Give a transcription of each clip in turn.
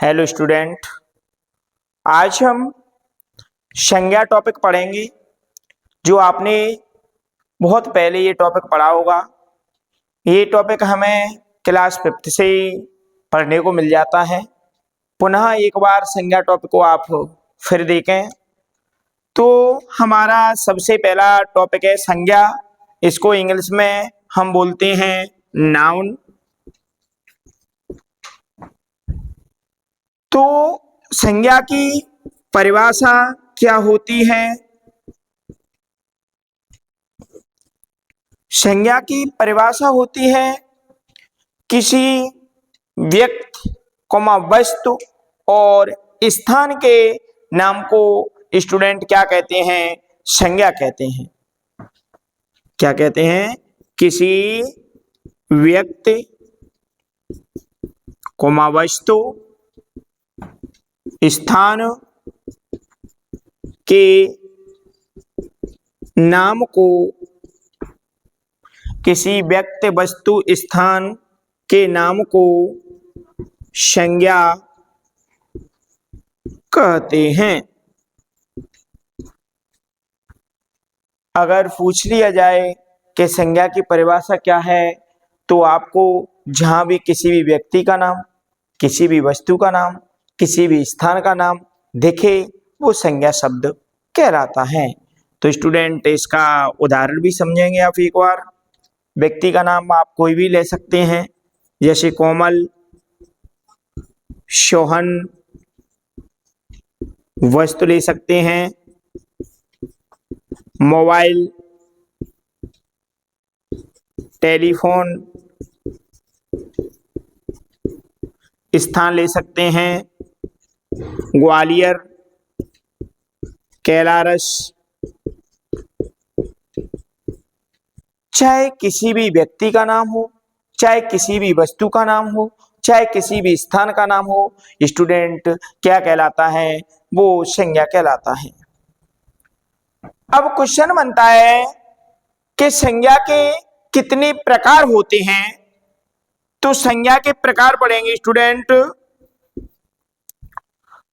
Hello student, आज हम संज्ञा टॉपिक पढ़ेंगे। जो आपने बहुत पहले ये टॉपिक पढ़ा होगा। ये टॉपिक हमें क्लास 5th से ही पढ़ने को मिल जाता है। पुनः एक बार संज्ञा टॉपिक को आप फिर देखें तो हमारा सबसे पहला टॉपिक है संज्ञा। इसको इंग्लिश में हम बोलते हैं नाउन। तो संज्ञा की परिभाषा क्या होती है? संज्ञा की परिभाषा होती है किसी व्यक्ति, वस्तु और स्थान के नाम को स्टूडेंट क्या कहते हैं? संज्ञा कहते हैं। क्या कहते हैं? किसी व्यक्ति, वस्तु, स्थान के नाम को, किसी व्यक्ति, वस्तु, स्थान के नाम को संज्ञा कहते हैं। अगर पूछ लिया जाए कि संज्ञा की परिभाषा क्या है, तो आपको जहां भी किसी भी व्यक्ति का नाम, किसी भी वस्तु का नाम, किसी भी स्थान का नाम दिखे, वो संज्ञा शब्द कहलाता है। तो स्टूडेंट इसका उदाहरण भी समझेंगे आप एक बार। व्यक्ति का नाम आप कोई भी ले सकते हैं, जैसे कोमल, सोहन। वस्तु ले सकते हैं मोबाइल, टेलीफोन। स्थान ले सकते हैं ग्वालियर, कैलारस। चाहे किसी भी व्यक्ति का नाम हो, चाहे किसी भी वस्तु का नाम हो, चाहे किसी भी स्थान का नाम हो, स्टूडेंट क्या कहलाता है? वो संज्ञा कहलाता है। अब क्वेश्चन बनता है कि संज्ञा के कितने प्रकार होते हैं? तो संज्ञा के प्रकार पढ़ेंगे स्टूडेंट।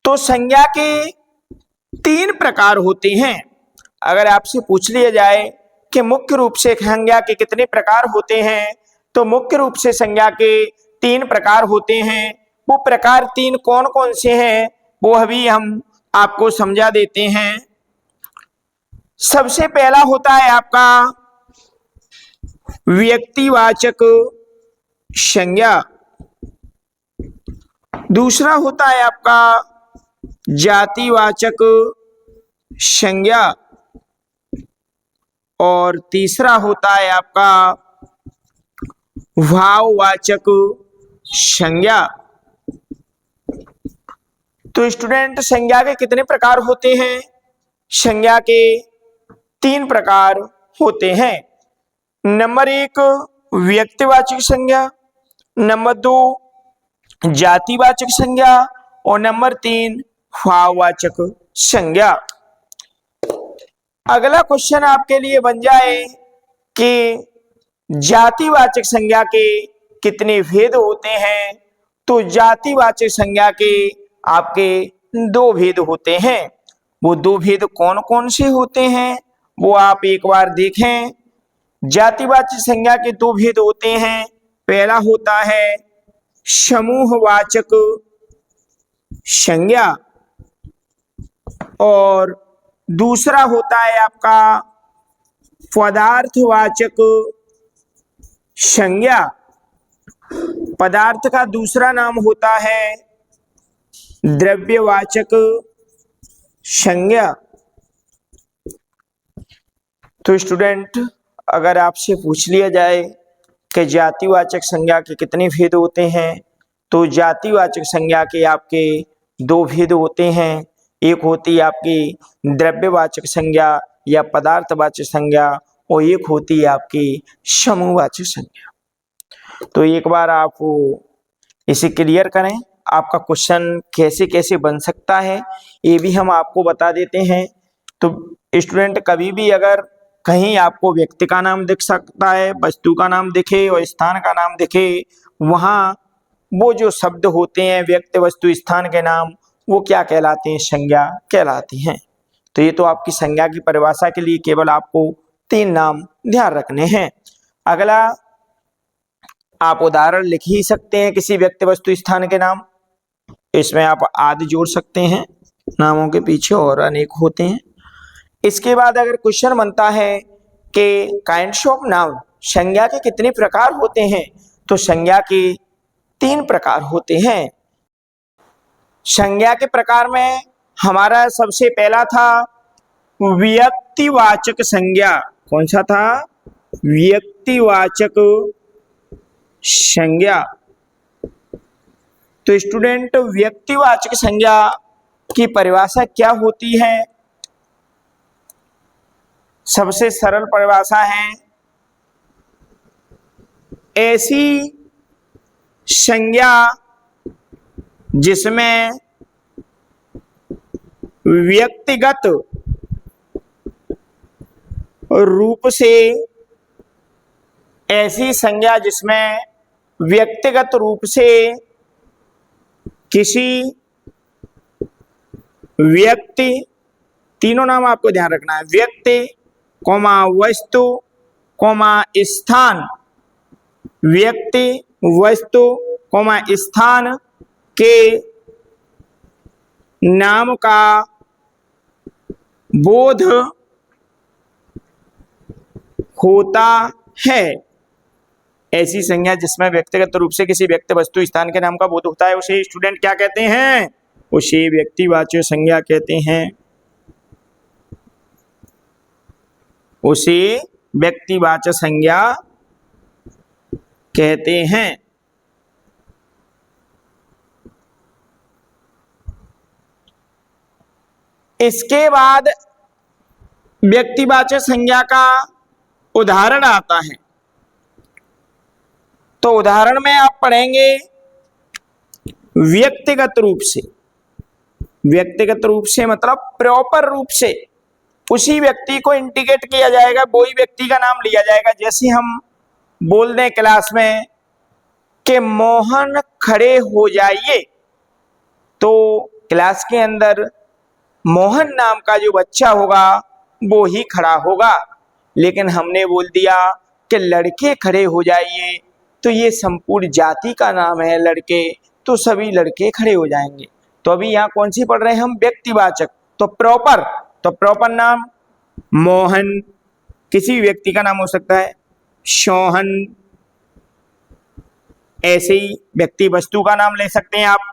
तो संज्ञा के 3 प्रकार होते हैं। अगर आपसे पूछ लिया जाए कि मुख्य रूप से संज्ञा के कितने प्रकार होते हैं, तो मुख्य रूप से संज्ञा के 3 प्रकार होते हैं। वो प्रकार 3 कौन कौन से हैं, वो अभी हम आपको समझा देते हैं। सबसे पहला होता है आपका व्यक्तिवाचक संज्ञा। दूसरा होता है आपका जातिवाचक संज्ञा। और तीसरा होता है आपका भाववाचक संज्ञा। तो स्टूडेंट संज्ञा के कितने प्रकार होते हैं? संज्ञा के 3 प्रकार होते हैं। नंबर 1 व्यक्तिवाचक संज्ञा, नंबर 2 जातिवाचक संज्ञा और नंबर 3 भाववाचक संज्ञा। अगला क्वेश्चन आपके लिए बन जाए कि जातिवाचक संज्ञा के कितने भेद होते हैं? तो जातिवाचक संज्ञा के आपके 2 भेद होते हैं। वो 2 भेद कौन कौन से होते हैं, वो आप एक बार देखें। जातिवाचक संज्ञा के 2 भेद होते हैं। पहला होता है समूहवाचक संज्ञा और दूसरा होता है आपका पदार्थवाचक संज्ञा। पदार्थ का दूसरा नाम होता है द्रव्यवाचक संज्ञा। तो स्टूडेंट अगर आपसे पूछ लिया जाए कि जातिवाचक संज्ञा के कितने भेद होते हैं, तो जातिवाचक संज्ञा के आपके 2 भेद होते हैं। एक होती है आपकी द्रव्यवाचक संज्ञा या पदार्थवाचक संज्ञा और एक होती है आपकी समूहवाचक संज्ञा। तो एक बार आप इसे क्लियर करें। आपका क्वेश्चन कैसे कैसे बन सकता है ये भी हम आपको बता देते हैं। तो स्टूडेंट कभी भी अगर कहीं आपको व्यक्ति का नाम दिख सकता है, वस्तु का नाम दिखे और स्थान का नाम दिखे, वहां वो जो शब्द होते हैं व्यक्ति वस्तु स्थान के नाम, वो क्या कहलाते हैं? संज्ञा कहलाते हैं। तो ये तो आपकी संज्ञा की परिभाषा के लिए केवल आपको 3 नाम ध्यान रखने हैं। अगला, आप उदाहरण लिख ही सकते हैं किसी व्यक्ति वस्तु स्थान के नाम, इसमें आप आदि जोड़ सकते हैं नामों के पीछे, और अनेक होते हैं। इसके बाद अगर क्वेश्चन बनता है कि काइंड्स ऑफ नाउन, संज्ञा के कितने प्रकार होते हैं, तो संज्ञा के 3 प्रकार होते हैं। संज्ञा के प्रकार में हमारा सबसे पहला था व्यक्तिवाचक संज्ञा। कौन सा था? व्यक्तिवाचक संज्ञा। तो स्टूडेंट, व्यक्तिवाचक संज्ञा की परिभाषा क्या होती है? सबसे सरल परिभाषा है, ऐसी संज्ञा जिसमें व्यक्तिगत रूप से, ऐसी संज्ञा जिसमें व्यक्तिगत रूप से किसी व्यक्ति, तीनों नाम आपको ध्यान रखना है, व्यक्ति कोमा वस्तु कोमा स्थान, व्यक्ति वस्तु कोमा स्थान के नाम का बोध होता है। ऐसी संज्ञा जिसमें व्यक्तिगत रूप से किसी व्यक्ति वस्तु स्थान के नाम का बोध होता है, उसे स्टूडेंट क्या कहते हैं? उसे व्यक्तिवाचक संज्ञा कहते हैं। उसे व्यक्तिवाचक संज्ञा कहते हैं। इसके बाद व्यक्तिवाचक संज्ञा का उदाहरण आता है। तो उदाहरण में आप पढ़ेंगे व्यक्तिगत रूप से। व्यक्तिगत रूप से मतलब प्रॉपर रूप से उसी व्यक्ति को इंडिकेट किया जाएगा, वही व्यक्ति का नाम लिया जाएगा। जैसे हम बोल दें क्लास में कि मोहन खड़े हो जाइए, तो क्लास के अंदर मोहन नाम का जो बच्चा होगा वो ही खड़ा होगा। लेकिन हमने बोल दिया कि लड़के खड़े हो जाइए, तो ये संपूर्ण जाति का नाम है लड़के, तो सभी लड़के खड़े हो जाएंगे। तो अभी यहाँ कौन सी पढ़ रहे हैं हम? व्यक्तिवाचक। तो प्रॉपर नाम मोहन, किसी व्यक्ति का नाम हो सकता है सोहन, ऐसे ही व्यक्ति वस्तु का नाम ले सकते हैं आप।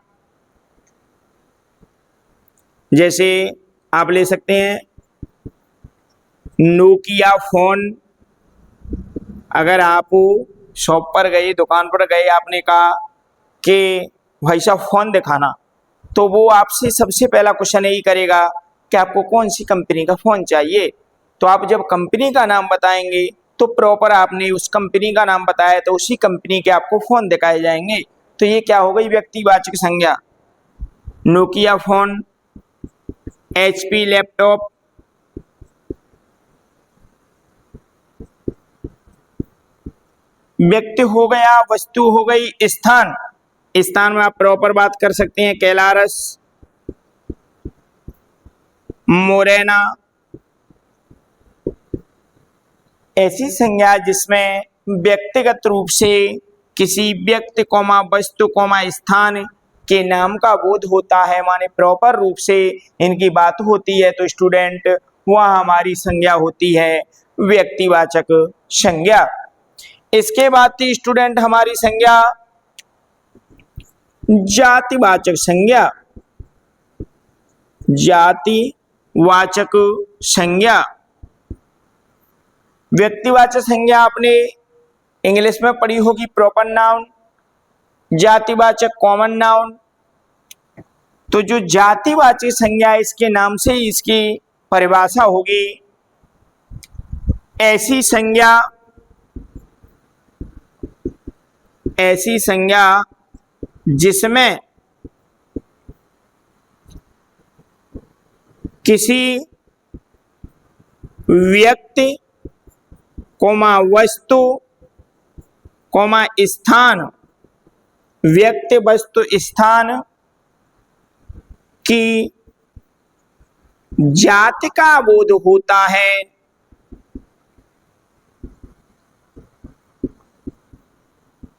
जैसे आप ले सकते हैं नोकिया फोन। अगर आप शॉप पर गए, दुकान पर गए, आपने कहा कि भाई साहब फोन दिखाना, तो वो आपसे सबसे पहला क्वेश्चन यही करेगा कि आपको कौन सी कंपनी का फोन चाहिए। तो आप जब कंपनी का नाम बताएंगे तो प्रॉपर आपने उस कंपनी का नाम बताया, तो उसी कंपनी के आपको फोन दिखाए जाएंगे। तो ये क्या हो गई? व्यक्तिवाचक संज्ञा। Nokia phone, HP laptop. व्यक्ति हो गया, वस्तु हो गई, स्थान। स्थान में आप प्रॉपर बात कर सकते हैं कैलारस, मोरेना। ऐसी संज्ञा जिसमें व्यक्तिगत रूप से किसी व्यक्ति कोमा वस्तु कोमा स्थान के नाम का बोध होता है, माने प्रॉपर रूप से इनकी बात होती है, तो स्टूडेंट वह हमारी संज्ञा होती है व्यक्तिवाचक संज्ञा। इसके बाद थी स्टूडेंट हमारी संज्ञा जातिवाचक संज्ञा। जातिवाचक संज्ञा। व्यक्तिवाचक संज्ञा आपने इंग्लिश में पढ़ी होगी प्रॉपर नाउन, जातिवाचक कॉमन नाउन। तो जो जातिवाचक संज्ञा है, इसके नाम से ही इसकी परिभाषा होगी, ऐसी संज्ञा जिसमें किसी व्यक्ति कोमा वस्तु कोमा स्थान व्यक्ति वस्तु स्थान की जाति का बोध होता है,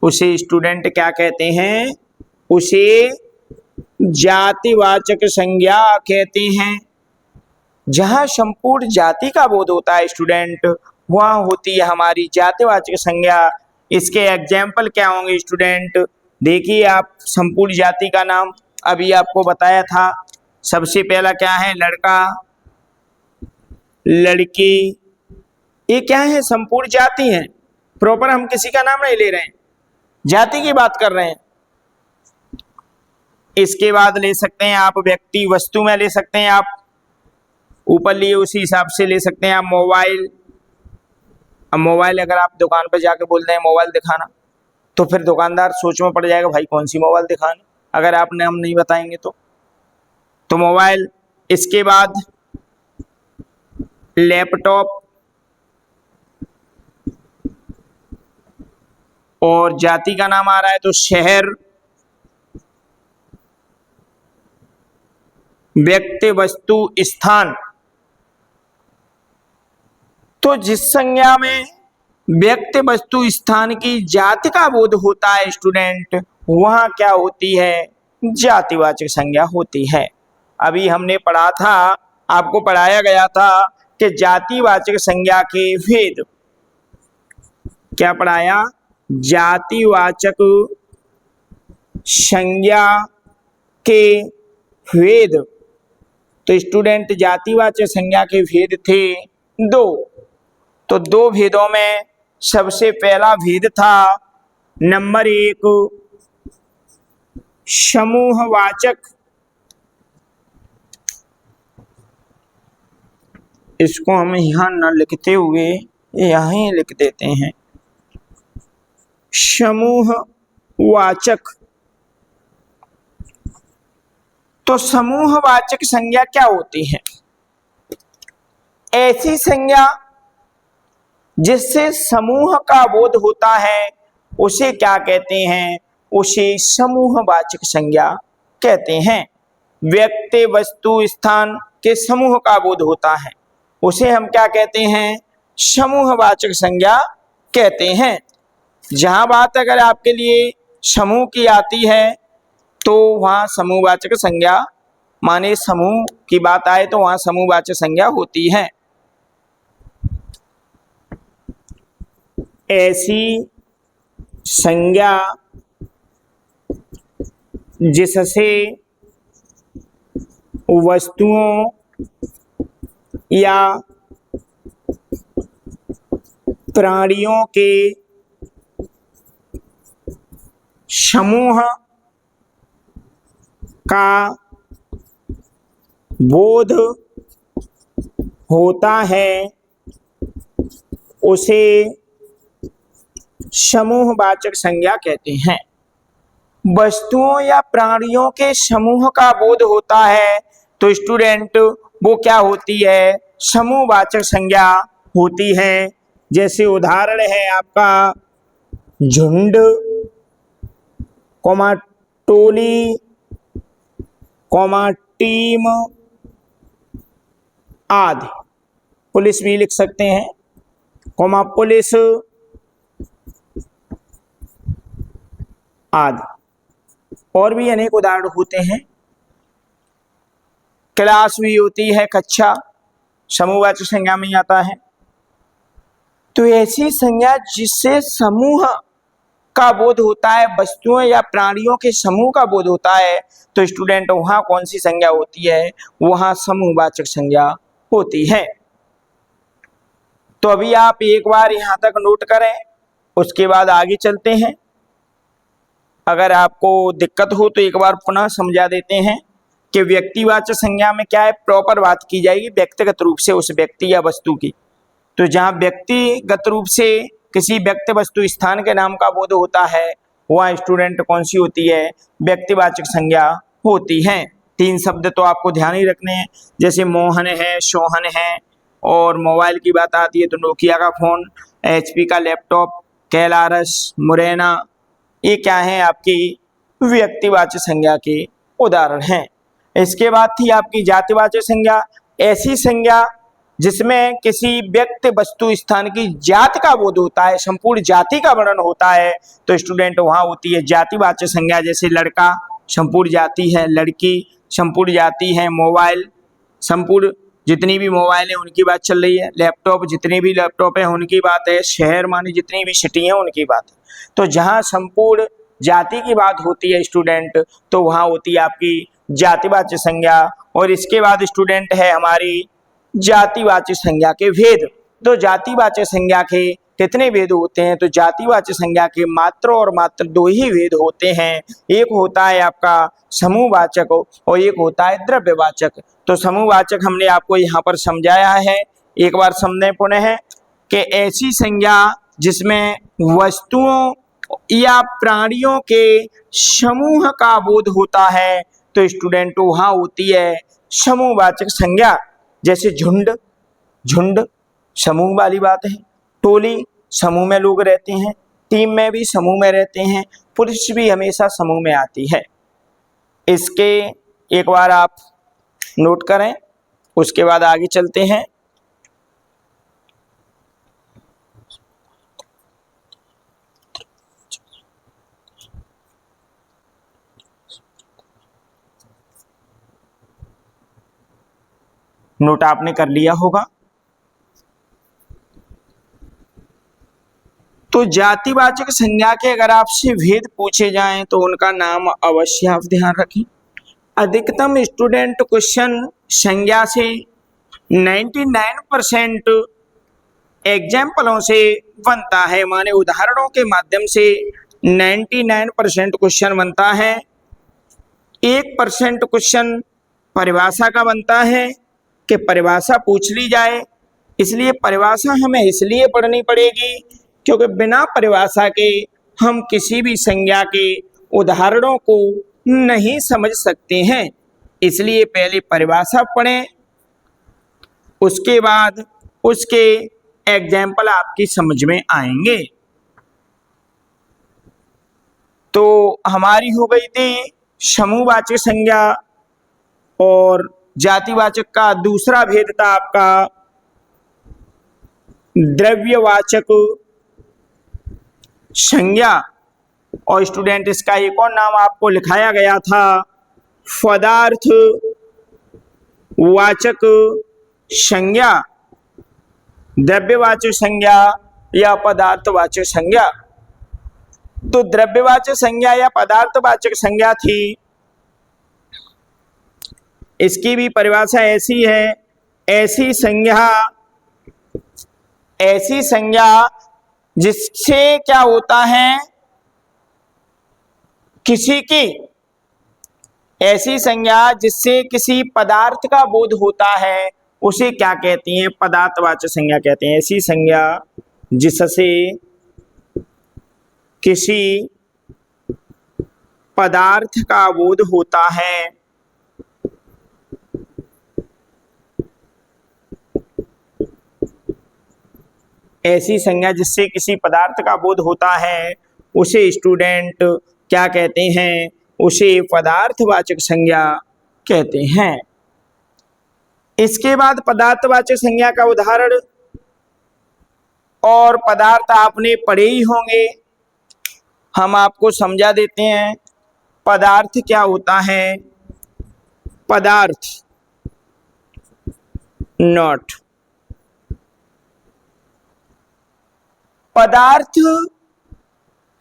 उसे स्टूडेंट क्या कहते हैं? उसे जातिवाचक संज्ञा कहते हैं। जहां संपूर्ण जाति का बोध होता है स्टूडेंट, वहां होती है हमारी जातिवाचक संज्ञा। इसके एग्जाम्पल क्या होंगे स्टूडेंट? देखिए, आप संपूर्ण जाति का नाम अभी आपको बताया था। सबसे पहला क्या है? लड़का, लड़की। ये क्या है? संपूर्ण जाति है। प्रॉपर हम किसी का नाम नहीं ले रहे हैं, जाति की बात कर रहे हैं। इसके बाद ले सकते हैं आप व्यक्ति वस्तु में ले सकते हैं, आप ऊपर लिए उसी हिसाब से ले सकते हैं आप मोबाइल। अब मोबाइल अगर आप दुकान पर जाके बोल रहे हैं मोबाइल दिखाना, तो फिर दुकानदार सोच में पड़ जाएगा भाई कौन सी मोबाइल दिखानी, अगर आप नाम नहीं बताएंगे तो मोबाइल। इसके बाद लैपटॉप, और जाति का नाम आ रहा है तो शहर। व्यक्ति वस्तु स्थान, तो जिस संज्ञा में व्यक्ति वस्तु स्थान की जाति का बोध होता है स्टूडेंट, वहां क्या होती है? जातिवाचक संज्ञा होती है। अभी हमने पढ़ा था, आपको पढ़ाया गया था कि जातिवाचक संज्ञा के भेद। क्या पढ़ाया? जातिवाचक संज्ञा के भेद। तो स्टूडेंट जातिवाचक संज्ञा के भेद थे दो। तो दो भेदों में सबसे पहला भेद था नंबर 1, समूहवाचक। इसको हम यहां न लिखते हुए यहां ही लिख देते हैं, समूहवाचक। तो समूहवाचक संज्ञा क्या होती है? ऐसी संज्ञा जिससे समूह का बोध होता है, उसे क्या कहते हैं? उसे समूहवाचक संज्ञा कहते हैं। व्यक्ति वस्तु स्थान के समूह का बोध होता है, उसे हम क्या कहते हैं? समूहवाचक संज्ञा कहते हैं। जहां बात अगर आपके लिए समूह की आती है तो वहां समूहवाचक संज्ञा, माने समूह की बात आए तो वहां समूहवाचक संज्ञा होती है। ऐसी संज्ञा जिससे वस्तुओं या प्राणियों के समूह का बोध होता है, उसे समूहवाचक संज्ञा कहते हैं। वस्तुओं या प्राणियों के समूह का बोध होता है तो स्टूडेंट वो क्या होती है? समूहवाचक संज्ञा होती है। जैसे उदाहरण है आपका झुंड, कॉमा टोली, कॉमा टीम आदि। पुलिस भी लिख सकते हैं, कॉमा पुलिस आदि। और भी अनेक उदाहरण होते हैं। क्लास भी होती है, कक्षा, समूहवाचक संज्ञा में आता है। तो ऐसी संज्ञा जिससे समूह का बोध होता है, वस्तुओं या प्राणियों के समूह का बोध होता है, तो स्टूडेंट वहां कौन सी संज्ञा होती है? वहां समूहवाचक संज्ञा होती है। तो अभी आप एक बार यहां तक नोट करें, उसके बाद आगे चलते हैं। अगर आपको दिक्कत हो तो एक बार पुनः समझा देते हैं कि व्यक्तिवाचक संज्ञा में क्या है, प्रॉपर बात की जाएगी व्यक्तिगत रूप से उस व्यक्ति या वस्तु की। तो जहां व्यक्तिगत रूप से किसी व्यक्ति वस्तु स्थान के नाम का बोध होता है, वह स्टूडेंट कौन सी होती है? व्यक्तिवाचक संज्ञा होती है। 3 शब्द तो आपको ध्यान ही रखने हैं, जैसे मोहन है, सोहन है, और मोबाइल की बात आती है तो नोकिया का फोन, HP का लैपटॉप, कैलारस, मुरैना, ये क्या है? आपकी व्यक्तिवाचक संज्ञा के उदाहरण हैं। इसके बाद थी आपकी जातिवाचक संज्ञा, ऐसी संज्ञा जिसमें किसी व्यक्ति वस्तु स्थान की जाति का बोध होता है, संपूर्ण जाति का वर्णन होता है, तो स्टूडेंट वहां होती है जातिवाचक संज्ञा। जैसे लड़का संपूर्ण जाति है, लड़की संपूर्ण जाति है, मोबाइल संपूर्ण जितनी भी मोबाइल है उनकी बात चल रही है, लैपटॉप जितने भी लैपटॉप है उनकी बात है, शहर माने जितनी भी सिटी है उनकी बात है। तो जहाँ संपूर्ण जाति की बात होती है स्टूडेंट, तो वहाँ होती है आपकी जातिवाचक संज्ञा। और इसके बाद स्टूडेंट है हमारी जातिवाचक संज्ञा के भेद। तो जातिवाचक संज्ञा के कितने भेद होते हैं? तो जातिवाचक संज्ञा के मात्र और मात्र दो ही भेद होते हैं। एक होता है आपका समूहवाचक और एक होता है द्रव्यवाचक। तो समूहवाचक हमने आपको यहाँ पर समझाया है, एक बार समझें पुनः कि ऐसी संज्ञा जिसमें वस्तुओं या प्राणियों के समूह का बोध होता है, तो स्टूडेंट वहाँ होती है समूहवाचक संज्ञा। जैसे झुंड, झुंड समूह वाली बात है, टोली समूह में लोग रहते हैं, टीम में भी समूह में रहते हैं, पुलिस भी हमेशा समूह में आती है। इसके एक बार आप नोट करें, उसके बाद आगे चलते हैं। नोट आपने कर लिया होगा। तो जातिवाचक संज्ञा के अगर आपसे भेद पूछे जाएं तो उनका नाम अवश्य आप ध्यान रखें। अधिकतम स्टूडेंट क्वेश्चन संज्ञा से 99% एग्जाम्पलों से बनता है, माने उदाहरणों के माध्यम से 99% क्वेश्चन बनता है। 1% क्वेश्चन परिभाषा का बनता है कि परिभाषा पूछ ली जाए, इसलिए परिभाषा हमें इसलिए पढ़नी पड़ेगी क्योंकि बिना परिभाषा के हम किसी भी संज्ञा के उदाहरणों को नहीं समझ सकते हैं। इसलिए पहले परिभाषा पढ़ें, उसके बाद उसके एग्जाम्पल आपकी समझ में आएंगे। तो हमारी हो गई थी समूहवाचक संज्ञा, और जातिवाचक का दूसरा भेद था आपका द्रव्यवाचक संज्ञा। और स्टूडेंट इसका एक और नाम आपको लिखाया गया था पदार्थ वाचक संज्ञा, द्रव्यवाचक संज्ञा या पदार्थवाचक संज्ञा। तो द्रव्यवाचक संज्ञा या पदार्थवाचक संज्ञा थी, इसकी भी परिभाषा ऐसी है, ऐसी संज्ञा जिससे क्या होता है, किसी की ऐसी संज्ञा जिससे किसी पदार्थ का बोध होता है उसे क्या कहती हैं? पदार्थवाचक संज्ञा कहते हैं। ऐसी संज्ञा जिससे किसी पदार्थ का बोध होता है, ऐसी संज्ञा जिससे किसी पदार्थ का बोध होता है उसे स्टूडेंट क्या कहते हैं? उसे पदार्थवाचक संज्ञा कहते हैं। इसके बाद पदार्थवाचक संज्ञा का उदाहरण और पदार्थ आपने पढ़े ही होंगे, हम आपको समझा देते हैं। पदार्थ क्या होता है? पदार्थ नॉट, पदार्थ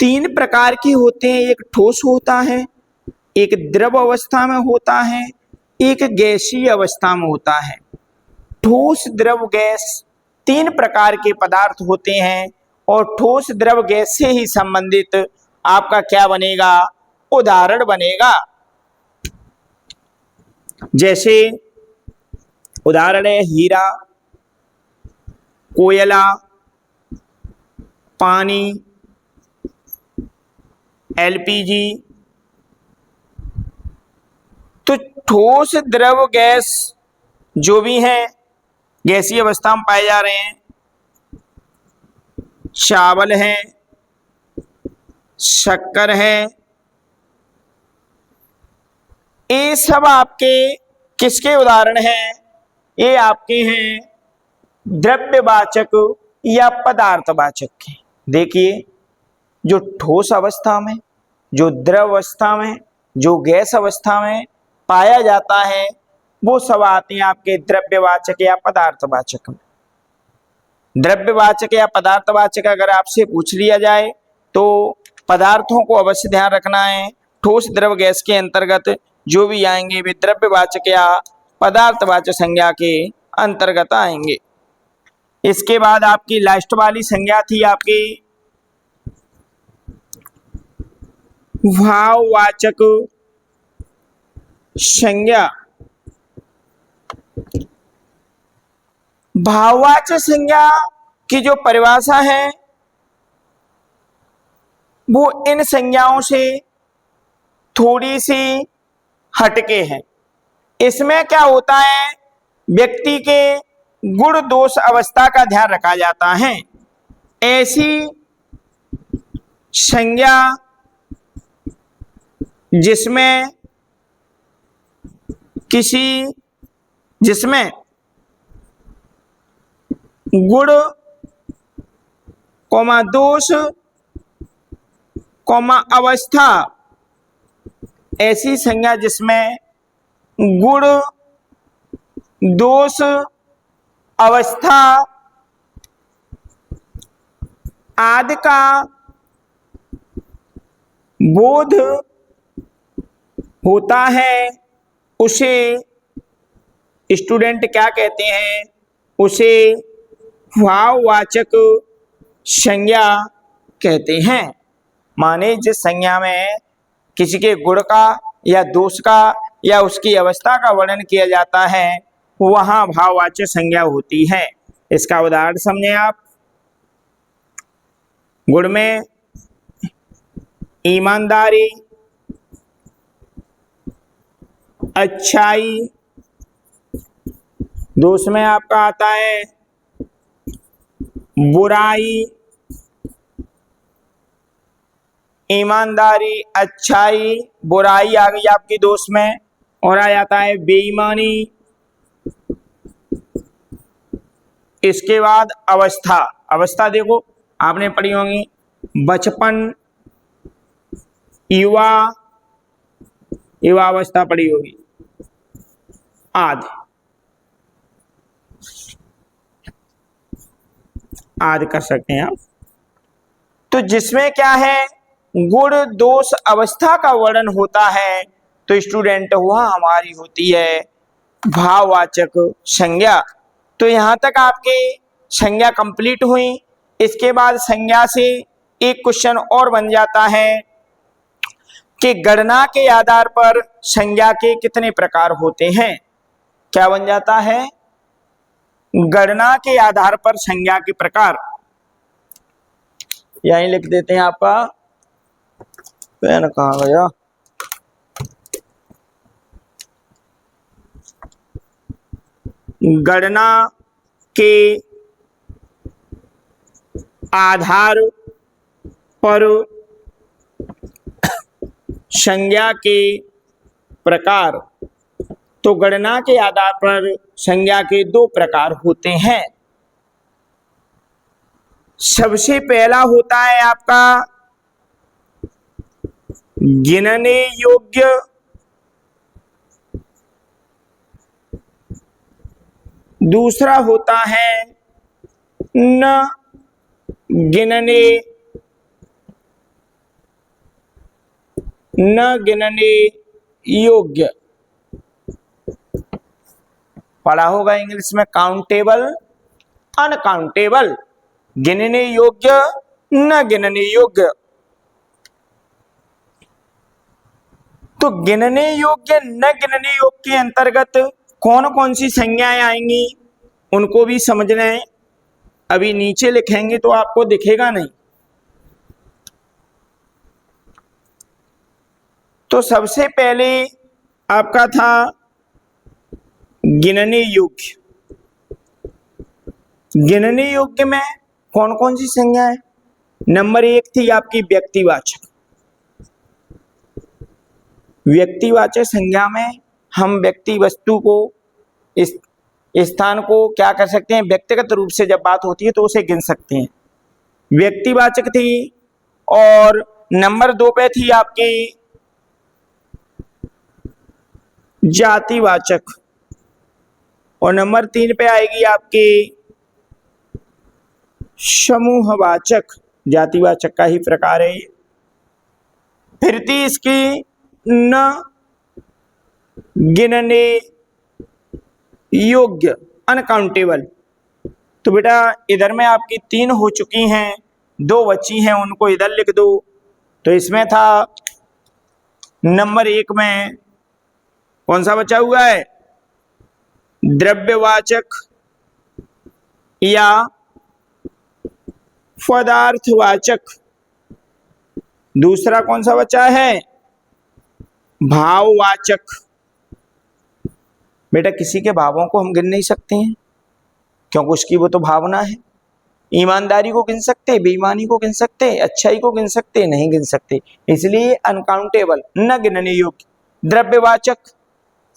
तीन प्रकार के होते हैं, एक ठोस होता है, एक द्रव अवस्था में होता है, एक गैसीय अवस्था में होता है। ठोस द्रव गैस तीन प्रकार के पदार्थ होते हैं, और ठोस द्रव गैस से ही संबंधित आपका क्या बनेगा? उदाहरण बनेगा। जैसे उदाहरण है हीरा, कोयला, पानी, एलपीजी। तो ठोस द्रव गैस जो भी हैं गैसीय अवस्था में पाए जा रहे हैं, चावल है, शक्कर है, ये सब आपके किसके उदाहरण हैं? ये आपके हैं द्रव्यवाचक या पदार्थवाचक के। देखिए, जो ठोस अवस्था में, जो द्रव अवस्था में, जो गैस अवस्था में पाया जाता है, वो सब आते हैं आपके द्रव्यवाचक या पदार्थवाचक में। द्रव्यवाचक या पदार्थवाचक अगर आपसे पूछ लिया जाए तो पदार्थों को अवश्य ध्यान रखना है। ठोस द्रव गैस के अंतर्गत जो भी आएंगे वे द्रव्यवाचक या पदार्थवाचक संज्ञा के अंतर्गत आएंगे। इसके बाद आपकी लास्ट वाली संज्ञा थी आपकी भाववाचक संज्ञा। भाववाचक संज्ञा की जो परिभाषा है वो इन संज्ञाओं से थोड़ी सी हटके है। इसमें क्या होता है, व्यक्ति के गुण दोष अवस्था का ध्यान रखा जाता है। ऐसी संज्ञा जिसमें गुण कौमा दोष कौमा अवस्था, ऐसी संज्ञा जिसमें गुण दोष अवस्था आदि का बोध होता है, उसे स्टूडेंट क्या कहते हैं? उसे भाववाचक संज्ञा कहते हैं। माने जिस संज्ञा में किसी के गुण का या दोष का या उसकी अवस्था का वर्णन किया जाता है वहां भाववाचक संज्ञा होती है। इसका उदाहरण समझें आप। गुण में ईमानदारी, अच्छाई, दोष में आपका आता है बुराई, ईमानदारी, अच्छाई, बुराई आ गई आपकी दोष में, और आ जाता है बेईमानी। इसके बाद अवस्था। अवस्था देखो आपने पढ़ी होंगी, बचपन, युवा अवस्था पढ़ी होगी आदि कर सकते हैं आप। तो जिसमें क्या है, गुण दोष अवस्था का वर्णन होता है तो स्टूडेंट वह हमारी होती है भाववाचक संज्ञा। तो यहां तक आपके संज्ञा कंप्लीट हुई। इसके बाद संज्ञा से एक क्वेश्चन और बन जाता है कि गणना के आधार पर संज्ञा के कितने प्रकार होते हैं। क्या बन जाता है? गणना के आधार पर संज्ञा के प्रकार। यहीं लिख देते हैं, आपका पेन कहाँ गया? गणना के आधार पर संज्ञा के प्रकार। तो गणना के आधार पर संज्ञा के दो प्रकार होते हैं। सबसे पहला होता है आपका गिनने योग्य, दूसरा होता है न गिनने योग्य। पढ़ा होगा इंग्लिश में काउंटेबल, अनकाउंटेबल, गिनने योग्य, न गिनने योग्य। तो गिनने योग्य, न गिनने योग्य के अंतर्गत कौन कौन सी संज्ञाएं आएंगी उनको भी समझना है। अभी नीचे लिखेंगे तो आपको दिखेगा नहीं। तो सबसे पहले आपका था गिनने योग्य। गिनने योग्य में कौन कौन सी संज्ञाएं? नंबर एक थी आपकी व्यक्तिवाचक। व्यक्तिवाचक संज्ञा में हम व्यक्ति वस्तु को, इस स्थान को क्या कर सकते हैं, व्यक्तिगत रूप से जब बात होती है तो उसे गिन सकते हैं। व्यक्तिवाचक थी, और नंबर 2 पे थी आपकी जातिवाचक, और नंबर 3 पे आएगी आपकी समूहवाचक। जातिवाचक का ही प्रकार है। फिर थी इसकी न गिनने योग्य, अनकाउंटेबल। तो बेटा इधर में आपकी 3 हो चुकी हैं, 2 बची हैं, उनको इधर लिख दो। तो इसमें था नंबर 1 में कौन सा बचा हुआ है, द्रव्यवाचक या पदार्थवाचक। दूसरा कौन सा बचा है, भाववाचक। बेटा किसी के भावों को हम गिन नहीं सकते हैं, क्योंकि उसकी वो तो भावना है। ईमानदारी को गिन सकते, बेईमानी को गिन सकते, अच्छाई को गिन सकते, नहीं गिन सकते, इसलिए अनकाउंटेबल, न गिनने योग्य। द्रव्यवाचक,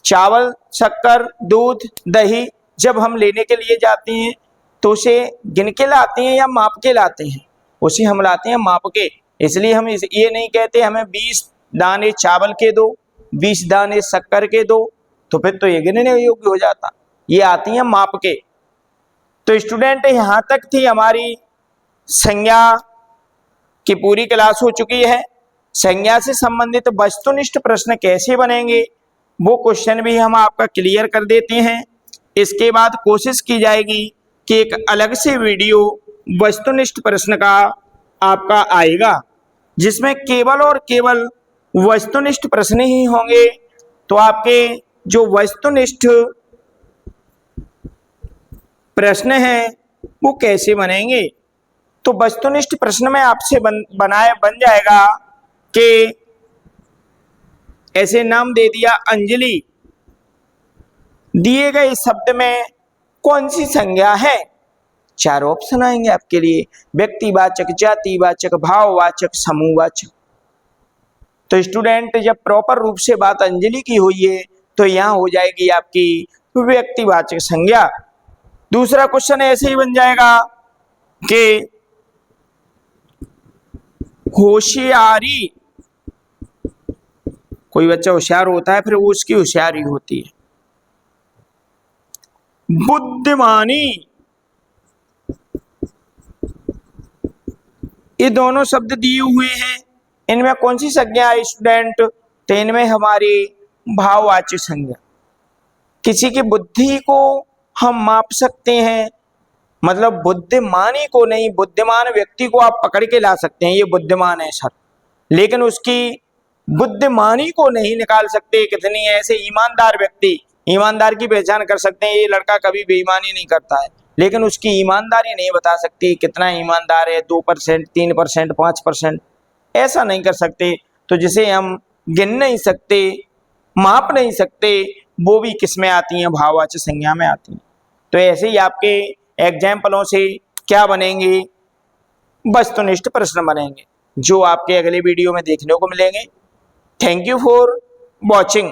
चावल, शक्कर, दूध, दही जब हम लेने के लिए जाते हैं तो उसे गिन के लाते हैं या माप के लाते हैं, उसे हम लाते हैं माप के। इसलिए हम ये नहीं कहते हमें 20 दाने चावल के दो, 20 दाने शक्कर के दो, तो फिर तो ये गिनने योग्य हो जाता। ये आती है माप के। तो स्टूडेंट यहाँ तक थी हमारी संज्ञा की पूरी क्लास हो चुकी है। संज्ञा से संबंधित वस्तुनिष्ठ प्रश्न कैसे बनेंगे वो क्वेश्चन भी हम आपका क्लियर कर देते हैं। इसके बाद कोशिश की जाएगी कि एक अलग से वीडियो वस्तुनिष्ठ प्रश्न का आपका आएगा, जिसमें केवल और केवल वस्तुनिष्ठ प्रश्न ही होंगे। तो आपके जो वस्तुनिष्ठ प्रश्न हैं वो कैसे बनेंगे, तो वस्तुनिष्ठ प्रश्न में आपसे बन जाएगा कि ऐसे नाम दे दिया अंजलि, दिए गए शब्द में कौन सी संज्ञा है। 4 ऑप्शन आएंगे आपके लिए, व्यक्तिवाचक, जातिवाचक, भाववाचक, समूहवाचक। तो स्टूडेंट जब प्रॉपर रूप से बात अंजलि की हुई है तो यहाँ हो जाएगी आपकी व्यक्तिवाचक संज्ञा। दूसरा क्वेश्चन ऐसे ही बन जाएगा कि होशियारी, कोई बच्चा होशियार होता है फिर वो उसकी होशियारी होती है। बुद्धिमानी, ये दोनों शब्द दिए हुए हैं, इनमें कौन सी संज्ञा है स्टूडेंट, तो इनमें हमारी भाववाचक संज्ञा। किसी की बुद्धि को हम माप सकते हैं, मतलब बुद्धिमानी को नहीं, बुद्धिमान व्यक्ति को आप पकड़ के ला सकते हैं, ये बुद्धिमान है सर, लेकिन उसकी बुद्धिमानी को नहीं निकाल सकते। कितनी है ऐसे ईमानदार व्यक्ति, ईमानदार की पहचान कर सकते हैं, ये लड़का कभी बेईमानी नहीं करता है, लेकिन उसकी ईमानदारी नहीं बता सकती कितना ईमानदार है, 2%, 3%, 5%, ऐसा नहीं कर सकते। तो जिसे हम गिन नहीं सकते, माप नहीं सकते, वो भी किस में आती हैं, भाववाचक संज्ञा में आती हैं। तो ऐसे ही आपके एग्जाम्पलों से क्या बनेंगे, वस्तुनिष्ठ प्रश्न बनेंगे, जो आपके अगले वीडियो में देखने को मिलेंगे। Thank you for watching.